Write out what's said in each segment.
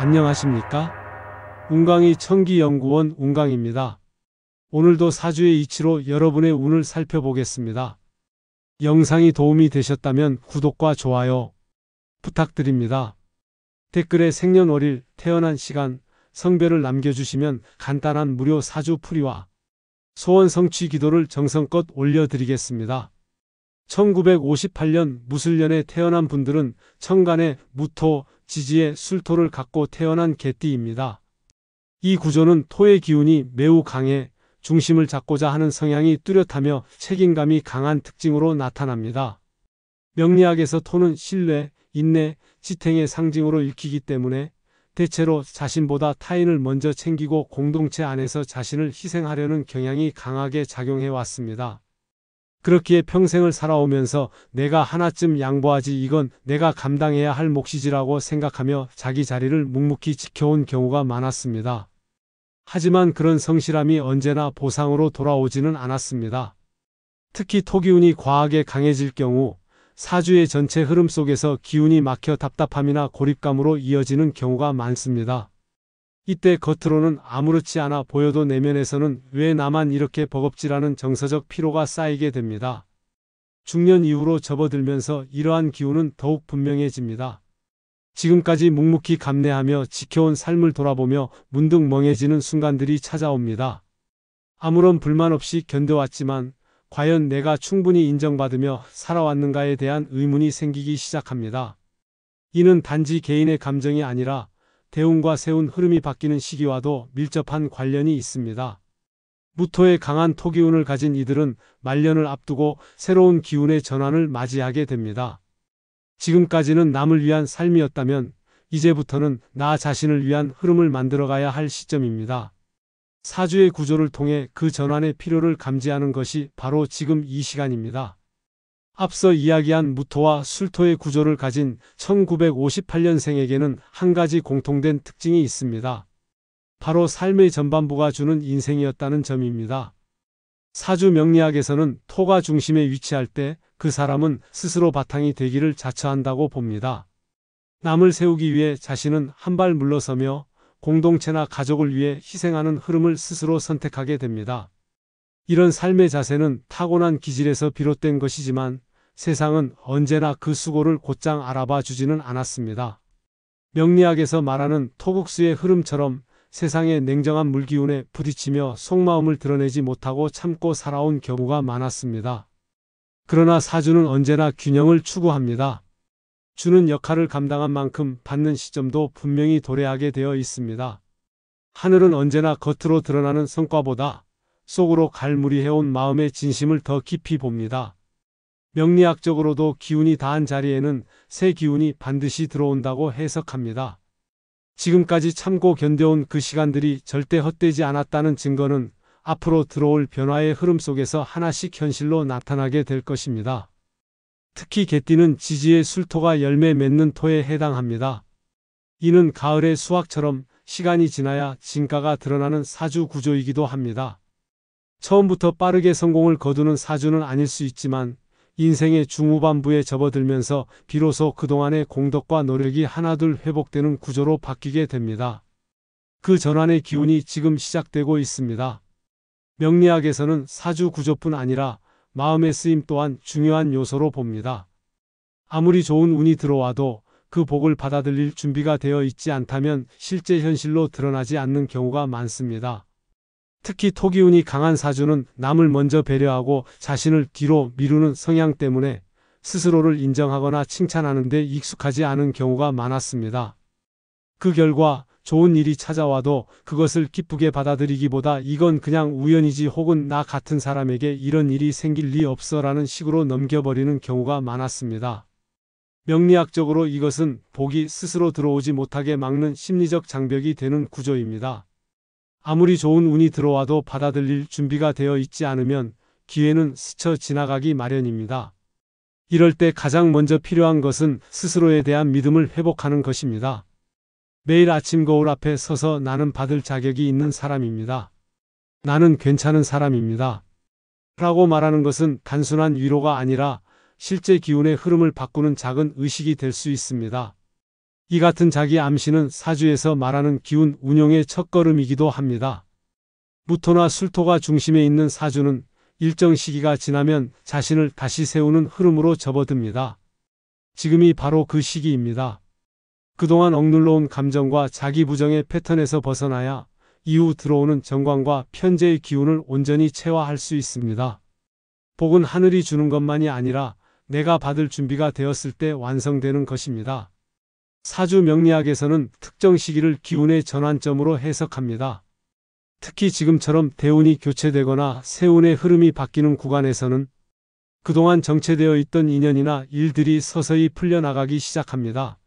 안녕하십니까? 운강이 천기연구원 운강입니다. 오늘도 사주의 이치로 여러분의 운을 살펴보겠습니다. 영상이 도움이 되셨다면 구독과 좋아요 부탁드립니다. 댓글에 생년월일, 태어난 시간, 성별을 남겨주시면 간단한 무료 사주 풀이와 소원 성취 기도를 정성껏 올려드리겠습니다. 1958년 무술년에 태어난 분들은 천간에 무토, 지지에 술토를 갖고 태어난 개띠입니다. 이 구조는 토의 기운이 매우 강해 중심을 잡고자 하는 성향이 뚜렷하며 책임감이 강한 특징으로 나타납니다. 명리학에서 토는 신뢰, 인내, 지탱의 상징으로 읽히기 때문에 대체로 자신보다 타인을 먼저 챙기고 공동체 안에서 자신을 희생하려는 경향이 강하게 작용해 왔습니다. 그렇기에 평생을 살아오면서 내가 하나쯤 양보하지 이건 내가 감당해야 할 몫이지라고 생각하며 자기 자리를 묵묵히 지켜온 경우가 많았습니다. 하지만 그런 성실함이 언제나 보상으로 돌아오지는 않았습니다. 특히 토기운이 과하게 강해질 경우 사주의 전체 흐름 속에서 기운이 막혀 답답함이나 고립감으로 이어지는 경우가 많습니다. 이때 겉으로는 아무렇지 않아 보여도 내면에서는 왜 나만 이렇게 버겁지라는 정서적 피로가 쌓이게 됩니다. 중년 이후로 접어들면서 이러한 기운은 더욱 분명해집니다. 지금까지 묵묵히 감내하며 지켜온 삶을 돌아보며 문득 멍해지는 순간들이 찾아옵니다. 아무런 불만 없이 견뎌왔지만 과연 내가 충분히 인정받으며 살아왔는가에 대한 의문이 생기기 시작합니다. 이는 단지 개인의 감정이 아니라 대운과 세운 흐름이 바뀌는 시기와도 밀접한 관련이 있습니다. 무토의 강한 토기운을 가진 이들은 말년을 앞두고 새로운 기운의 전환을 맞이하게 됩니다. 지금까지는 남을 위한 삶이었다면 이제부터는 나 자신을 위한 흐름을 만들어가야 할 시점입니다. 사주의 구조를 통해 그 전환의 필요를 감지하는 것이 바로 지금 이 시간입니다. 앞서 이야기한 무토와 술토의 구조를 가진 1958년생에게는 한 가지 공통된 특징이 있습니다. 바로 삶의 전반부가 주는 인생이었다는 점입니다. 사주 명리학에서는 토가 중심에 위치할 때 그 사람은 스스로 바탕이 되기를 자처한다고 봅니다. 남을 세우기 위해 자신은 한 발 물러서며 공동체나 가족을 위해 희생하는 흐름을 스스로 선택하게 됩니다. 이런 삶의 자세는 타고난 기질에서 비롯된 것이지만 세상은 언제나 그 수고를 곧장 알아봐 주지는 않았습니다. 명리학에서 말하는 토국수의 흐름처럼 세상의 냉정한 물기운에 부딪히며 속마음을 드러내지 못하고 참고 살아온 경우가 많았습니다. 그러나 사주는 언제나 균형을 추구합니다. 주는 역할을 감당한 만큼 받는 시점도 분명히 도래하게 되어 있습니다. 하늘은 언제나 겉으로 드러나는 성과보다 속으로 갈무리해온 마음의 진심을 더 깊이 봅니다. 명리학적으로도 기운이 다한 자리에는 새 기운이 반드시 들어온다고 해석합니다. 지금까지 참고 견뎌온 그 시간들이 절대 헛되지 않았다는 증거는 앞으로 들어올 변화의 흐름 속에서 하나씩 현실로 나타나게 될 것입니다. 특히 개띠는 지지의 술토가 열매 맺는 토에 해당합니다. 이는 가을의 수확처럼 시간이 지나야 진가가 드러나는 사주 구조이기도 합니다. 처음부터 빠르게 성공을 거두는 사주는 아닐 수 있지만 인생의 중후반부에 접어들면서 비로소 그동안의 공덕과 노력이 하나둘 회복되는 구조로 바뀌게 됩니다. 그 전환의 기운이 지금 시작되고 있습니다. 명리학에서는 사주 구조뿐 아니라 마음의 쓰임 또한 중요한 요소로 봅니다. 아무리 좋은 운이 들어와도 그 복을 받아들일 준비가 되어 있지 않다면 실제 현실로 드러나지 않는 경우가 많습니다. 특히 토기운이 강한 사주는 남을 먼저 배려하고 자신을 뒤로 미루는 성향 때문에 스스로를 인정하거나 칭찬하는 데 익숙하지 않은 경우가 많았습니다. 그 결과 좋은 일이 찾아와도 그것을 기쁘게 받아들이기보다 이건 그냥 우연이지 혹은 나 같은 사람에게 이런 일이 생길 리 없어라는 식으로 넘겨버리는 경우가 많았습니다. 명리학적으로 이것은 복이 스스로 들어오지 못하게 막는 심리적 장벽이 되는 구조입니다. 아무리 좋은 운이 들어와도 받아들일 준비가 되어 있지 않으면 기회는 스쳐 지나가기 마련입니다. 이럴 때 가장 먼저 필요한 것은 스스로에 대한 믿음을 회복하는 것입니다. 매일 아침 거울 앞에 서서 나는 받을 자격이 있는 사람입니다. 나는 괜찮은 사람입니다. 라고 말하는 것은 단순한 위로가 아니라 실제 기운의 흐름을 바꾸는 작은 의식이 될 수 있습니다. 이 같은 자기 암시는 사주에서 말하는 기운 운용의 첫걸음이기도 합니다. 무토나 술토가 중심에 있는 사주는 일정 시기가 지나면 자신을 다시 세우는 흐름으로 접어듭니다. 지금이 바로 그 시기입니다. 그동안 억눌러온 감정과 자기 부정의 패턴에서 벗어나야 이후 들어오는 정관과 편재의 기운을 온전히 체화할 수 있습니다. 복은 하늘이 주는 것만이 아니라 내가 받을 준비가 되었을 때 완성되는 것입니다. 사주 명리학에서는 특정 시기를 기운의 전환점으로 해석합니다. 특히 지금처럼 대운이 교체되거나 세운의 흐름이 바뀌는 구간에서는 그동안 정체되어 있던 인연이나 일들이 서서히 풀려나가기 시작합니다.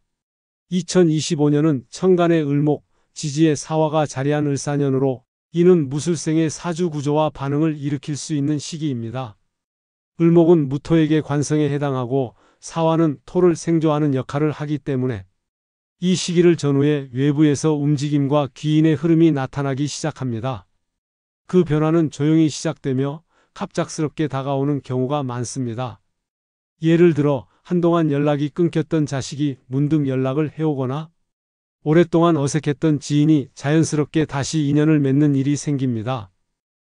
2025년은 천간의 을목, 지지의 사화가 자리한 을사년으로 이는 무술생의 사주 구조와 반응을 일으킬 수 있는 시기입니다. 을목은 무토에게 관성에 해당하고 사화는 토를 생조하는 역할을 하기 때문에 이 시기를 전후해 외부에서 움직임과 귀인의 흐름이 나타나기 시작합니다. 그 변화는 조용히 시작되며 갑작스럽게 다가오는 경우가 많습니다. 예를 들어 한동안 연락이 끊겼던 자식이 문득 연락을 해오거나 오랫동안 어색했던 지인이 자연스럽게 다시 인연을 맺는 일이 생깁니다.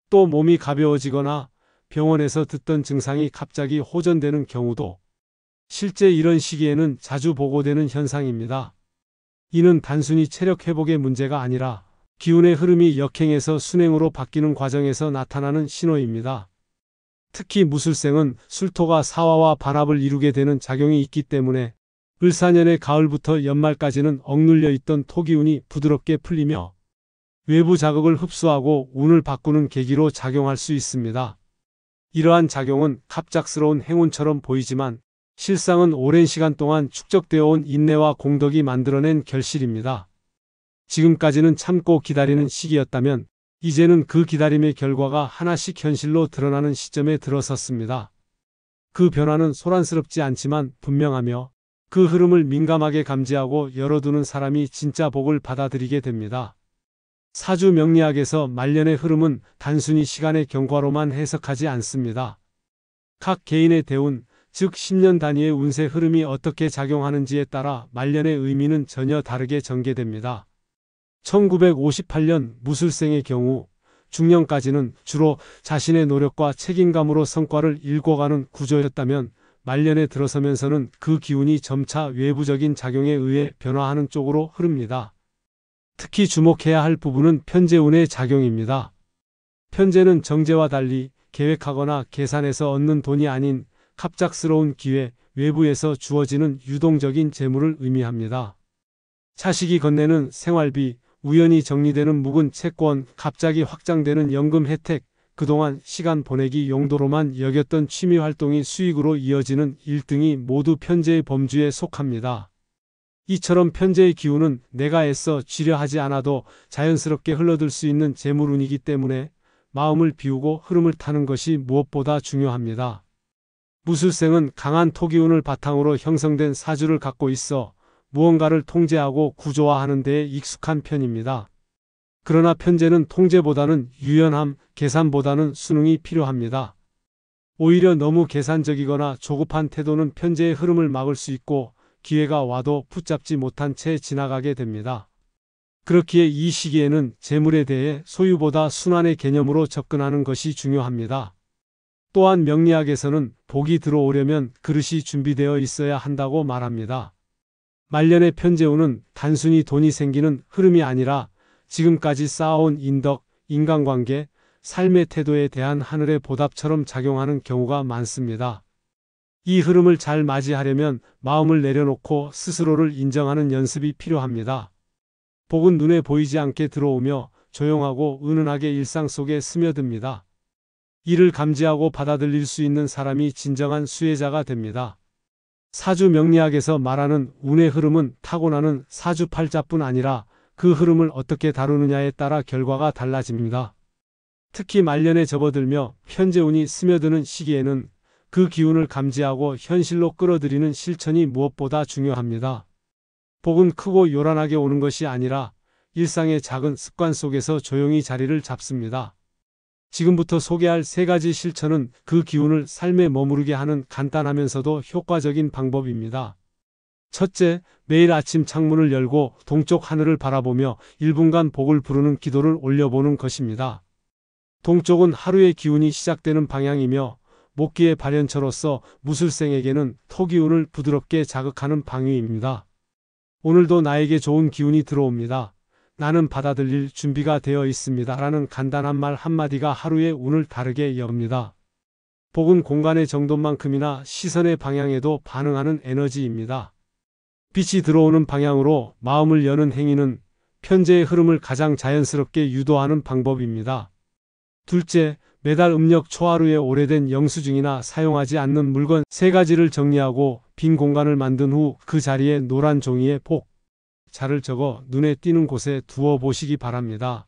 또 몸이 가벼워지거나 병원에서 듣던 증상이 갑자기 호전되는 경우도 실제 이런 시기에는 자주 보고되는 현상입니다. 이는 단순히 체력 회복의 문제가 아니라 기운의 흐름이 역행에서 순행으로 바뀌는 과정에서 나타나는 신호입니다. 특히 무술생은 술토가 사화와 반합을 이루게 되는 작용이 있기 때문에 을사년의 가을부터 연말까지는 억눌려 있던 토기운이 부드럽게 풀리며 외부 자극을 흡수하고 운을 바꾸는 계기로 작용할 수 있습니다. 이러한 작용은 갑작스러운 행운처럼 보이지만 실상은 오랜 시간 동안 축적되어 온 인내와 공덕이 만들어낸 결실입니다. 지금까지는 참고 기다리는 시기였다면 이제는 그 기다림의 결과가 하나씩 현실로 드러나는 시점에 들어섰습니다. 그 변화는 소란스럽지 않지만 분명하며 그 흐름을 민감하게 감지하고 열어두는 사람이 진짜 복을 받아들이게 됩니다. 사주 명리학에서 말년의 흐름은 단순히 시간의 경과로만 해석하지 않습니다. 각 개인의 대운, 즉 10년 단위의 운세 흐름이 어떻게 작용하는지에 따라 말년의 의미는 전혀 다르게 전개됩니다. 1958년 무술생의 경우 중년까지는 주로 자신의 노력과 책임감으로 성과를 일궈가는 구조였다면 말년에 들어서면서는 그 기운이 점차 외부적인 작용에 의해 변화하는 쪽으로 흐릅니다. 특히 주목해야 할 부분은 편재운의 작용입니다. 편재는 정제와 달리 계획하거나 계산해서 얻는 돈이 아닌 갑작스러운 기회, 외부에서 주어지는 유동적인 재물을 의미합니다. 자식이 건네는 생활비, 우연히 정리되는 묵은 채권, 갑자기 확장되는 연금 혜택, 그동안 시간 보내기 용도로만 여겼던 취미 활동이 수익으로 이어지는 일 등이 모두 편재의 범주에 속합니다. 이처럼 편재의 기운은 내가 애써 쥐려하지 않아도 자연스럽게 흘러들 수 있는 재물운이기 때문에 마음을 비우고 흐름을 타는 것이 무엇보다 중요합니다. 무술생은 강한 토기운을 바탕으로 형성된 사주를 갖고 있어 무언가를 통제하고 구조화하는 데에 익숙한 편입니다. 그러나 편재는 통제보다는 유연함, 계산보다는 순응이 필요합니다. 오히려 너무 계산적이거나 조급한 태도는 편재의 흐름을 막을 수 있고 기회가 와도 붙잡지 못한 채 지나가게 됩니다. 그렇기에 이 시기에는 재물에 대해 소유보다 순환의 개념으로 접근하는 것이 중요합니다. 또한 명리학에서는 복이 들어오려면 그릇이 준비되어 있어야 한다고 말합니다. 말년의 편재운은 단순히 돈이 생기는 흐름이 아니라 지금까지 쌓아온 인덕, 인간관계, 삶의 태도에 대한 하늘의 보답처럼 작용하는 경우가 많습니다. 이 흐름을 잘 맞이하려면 마음을 내려놓고 스스로를 인정하는 연습이 필요합니다. 복은 눈에 보이지 않게 들어오며 조용하고 은은하게 일상 속에 스며듭니다. 이를 감지하고 받아들일 수 있는 사람이 진정한 수혜자가 됩니다. 사주 명리학에서 말하는 운의 흐름은 타고나는 사주팔자뿐 아니라 그 흐름을 어떻게 다루느냐에 따라 결과가 달라집니다. 특히 말년에 접어들며 편재운이 스며드는 시기에는 그 기운을 감지하고 현실로 끌어들이는 실천이 무엇보다 중요합니다. 복은 크고 요란하게 오는 것이 아니라 일상의 작은 습관 속에서 조용히 자리를 잡습니다. 지금부터 소개할 3가지 실천은 그 기운을 삶에 머무르게 하는 간단하면서도 효과적인 방법입니다. 첫째, 매일 아침 창문을 열고 동쪽 하늘을 바라보며 1분간 복을 부르는 기도를 올려보는 것입니다. 동쪽은 하루의 기운이 시작되는 방향이며 목기의 발현처로서 무술생에게는 토기운을 부드럽게 자극하는 방위입니다. 오늘도 나에게 좋은 기운이 들어옵니다. 나는 받아들일 준비가 되어 있습니다. 라는 간단한 말 한마디가 하루의 운을 다르게 엽니다. 복은 공간의 정도만큼이나 시선의 방향에도 반응하는 에너지입니다. 빛이 들어오는 방향으로 마음을 여는 행위는 편재의 흐름을 가장 자연스럽게 유도하는 방법입니다. 둘째, 매달 음력 초하루에 오래된 영수증이나 사용하지 않는 물건 3가지를 정리하고 빈 공간을 만든 후 그 자리에 노란 종이에 복, 자를 적어 눈에 띄는 곳에 두어 보시기 바랍니다.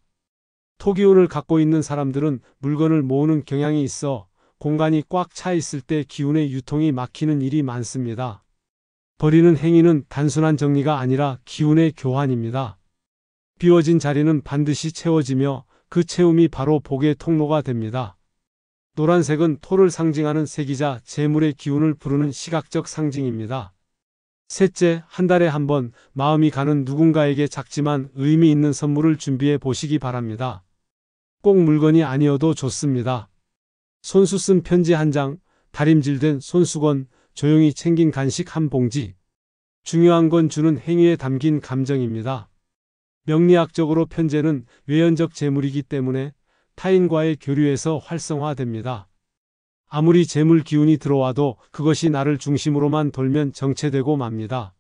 토기운을 갖고 있는 사람들은 물건을 모으는 경향이 있어 공간이 꽉 차 있을 때 기운의 유통이 막히는 일이 많습니다. 버리는 행위는 단순한 정리가 아니라 기운의 교환입니다. 비워진 자리는 반드시 채워지며 그 채움이 바로 복의 통로가 됩니다. 노란색은 토를 상징하는 색이자 재물의 기운을 부르는 시각적 상징입니다. 셋째, 한 달에 한 번 마음이 가는 누군가에게 작지만 의미 있는 선물을 준비해 보시기 바랍니다. 꼭 물건이 아니어도 좋습니다. 손수 쓴 편지 한 장, 다림질된 손수건, 조용히 챙긴 간식 한 봉지. 중요한 건 주는 행위에 담긴 감정입니다. 명리학적으로 편재는 외연적 재물이기 때문에 타인과의 교류에서 활성화됩니다. 아무리 재물 기운이 들어와도 그것이 나를 중심으로만 돌면 정체되고 맙니다.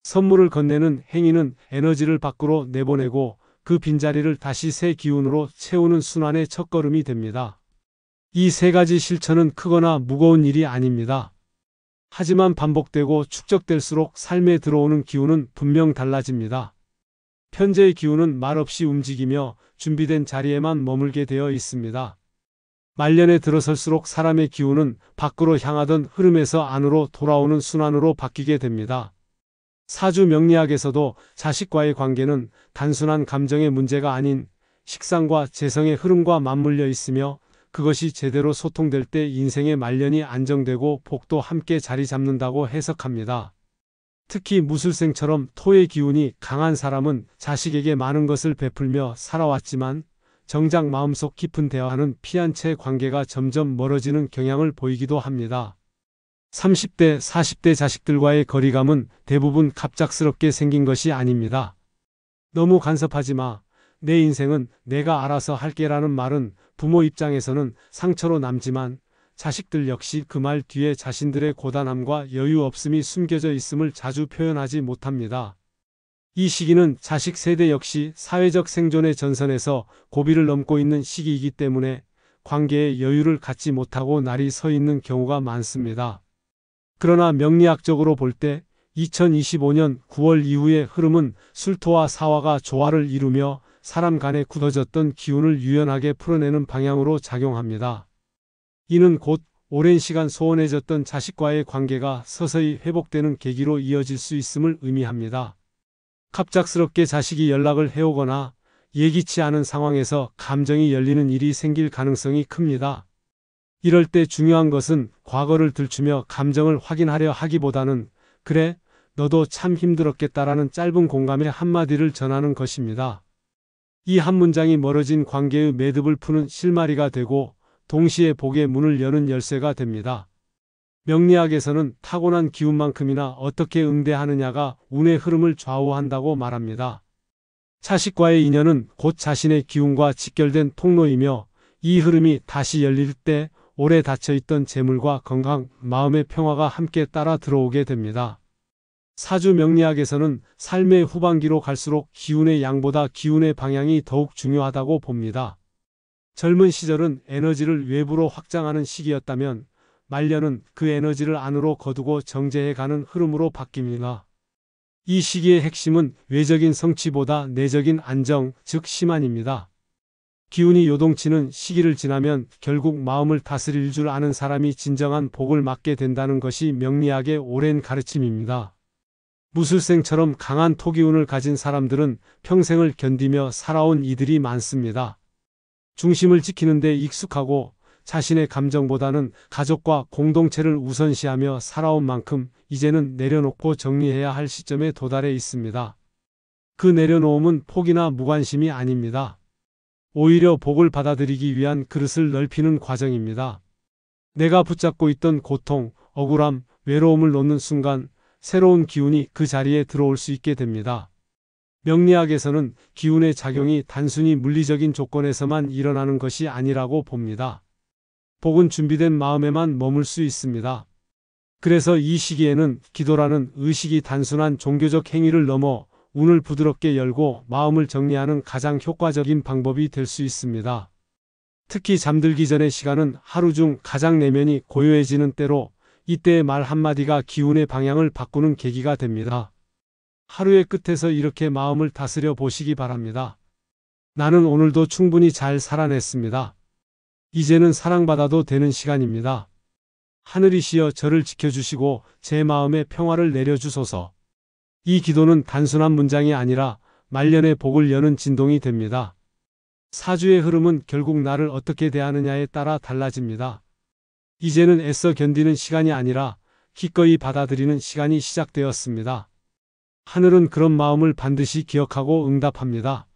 선물을 건네는 행위는 에너지를 밖으로 내보내고 그 빈자리를 다시 새 기운으로 채우는 순환의 첫걸음이 됩니다. 이 3가지 실천은 크거나 무거운 일이 아닙니다. 하지만 반복되고 축적될수록 삶에 들어오는 기운은 분명 달라집니다. 편재의 기운은 말없이 움직이며 준비된 자리에만 머물게 되어 있습니다. 말년에 들어설수록 사람의 기운은 밖으로 향하던 흐름에서 안으로 돌아오는 순환으로 바뀌게 됩니다. 사주 명리학에서도 자식과의 관계는 단순한 감정의 문제가 아닌 식상과 재성의 흐름과 맞물려 있으며 그것이 제대로 소통될 때 인생의 말년이 안정되고 복도 함께 자리 잡는다고 해석합니다. 특히 무술생처럼 토의 기운이 강한 사람은 자식에게 많은 것을 베풀며 살아왔지만 정작 마음속 깊은 대화는 피한 채 관계가 점점 멀어지는 경향을 보이기도 합니다. 30대, 40대 자식들과의 거리감은 대부분 갑작스럽게 생긴 것이 아닙니다. 너무 간섭하지 마. 내 인생은 내가 알아서 할게라는 말은 부모 입장에서는 상처로 남지만 자식들 역시 그 말 뒤에 자신들의 고단함과 여유 없음이 숨겨져 있음을 자주 표현하지 못합니다. 이 시기는 자식 세대 역시 사회적 생존의 전선에서 고비를 넘고 있는 시기이기 때문에 관계에 여유를 갖지 못하고 날이 서 있는 경우가 많습니다. 그러나 명리학적으로 볼 때 2025년 9월 이후의 흐름은 술토와 사화가 조화를 이루며 사람 간에 굳어졌던 기운을 유연하게 풀어내는 방향으로 작용합니다. 이는 곧 오랜 시간 소원해졌던 자식과의 관계가 서서히 회복되는 계기로 이어질 수 있음을 의미합니다. 갑작스럽게 자식이 연락을 해오거나 예기치 않은 상황에서 감정이 열리는 일이 생길 가능성이 큽니다. 이럴 때 중요한 것은 과거를 들추며 감정을 확인하려 하기보다는 그래, 너도 참 힘들었겠다라는 짧은 공감의 한마디를 전하는 것입니다. 이 한 문장이 멀어진 관계의 매듭을 푸는 실마리가 되고 동시에 복의 문을 여는 열쇠가 됩니다. 명리학에서는 타고난 기운만큼이나 어떻게 응대하느냐가 운의 흐름을 좌우한다고 말합니다. 자식과의 인연은 곧 자신의 기운과 직결된 통로이며 이 흐름이 다시 열릴 때 오래 닫혀있던 재물과 건강, 마음의 평화가 함께 따라 들어오게 됩니다. 사주 명리학에서는 삶의 후반기로 갈수록 기운의 양보다 기운의 방향이 더욱 중요하다고 봅니다. 젊은 시절은 에너지를 외부로 확장하는 시기였다면 말년은 그 에너지를 안으로 거두고 정제해가는 흐름으로 바뀝니다. 이 시기의 핵심은 외적인 성취보다 내적인 안정, 즉 심안입니다. 기운이 요동치는 시기를 지나면 결국 마음을 다스릴 줄 아는 사람이 진정한 복을 맞게 된다는 것이 명리학의 오랜 가르침입니다. 무술생처럼 강한 토기운을 가진 사람들은 평생을 견디며 살아온 이들이 많습니다. 중심을 지키는 데 익숙하고 자신의 감정보다는 가족과 공동체를 우선시하며 살아온 만큼 이제는 내려놓고 정리해야 할 시점에 도달해 있습니다. 그 내려놓음은 포기나 무관심이 아닙니다. 오히려 복을 받아들이기 위한 그릇을 넓히는 과정입니다. 내가 붙잡고 있던 고통, 억울함, 외로움을 놓는 순간 새로운 기운이 그 자리에 들어올 수 있게 됩니다. 명리학에서는 기운의 작용이 단순히 물리적인 조건에서만 일어나는 것이 아니라고 봅니다. 복은 준비된 마음에만 머물 수 있습니다. 그래서 이 시기에는 기도라는 의식이 단순한 종교적 행위를 넘어 운을 부드럽게 열고 마음을 정리하는 가장 효과적인 방법이 될 수 있습니다. 특히 잠들기 전의 시간은 하루 중 가장 내면이 고요해지는 때로 이때의 말 한마디가 기운의 방향을 바꾸는 계기가 됩니다. 하루의 끝에서 이렇게 마음을 다스려 보시기 바랍니다. 나는 오늘도 충분히 잘 살아냈습니다. 이제는 사랑받아도 되는 시간입니다. 하늘이시여 저를 지켜주시고 제 마음에 평화를 내려주소서. 이 기도는 단순한 문장이 아니라 말년의 복을 여는 진동이 됩니다. 사주의 흐름은 결국 나를 어떻게 대하느냐에 따라 달라집니다. 이제는 애써 견디는 시간이 아니라 기꺼이 받아들이는 시간이 시작되었습니다. 하늘은 그런 마음을 반드시 기억하고 응답합니다.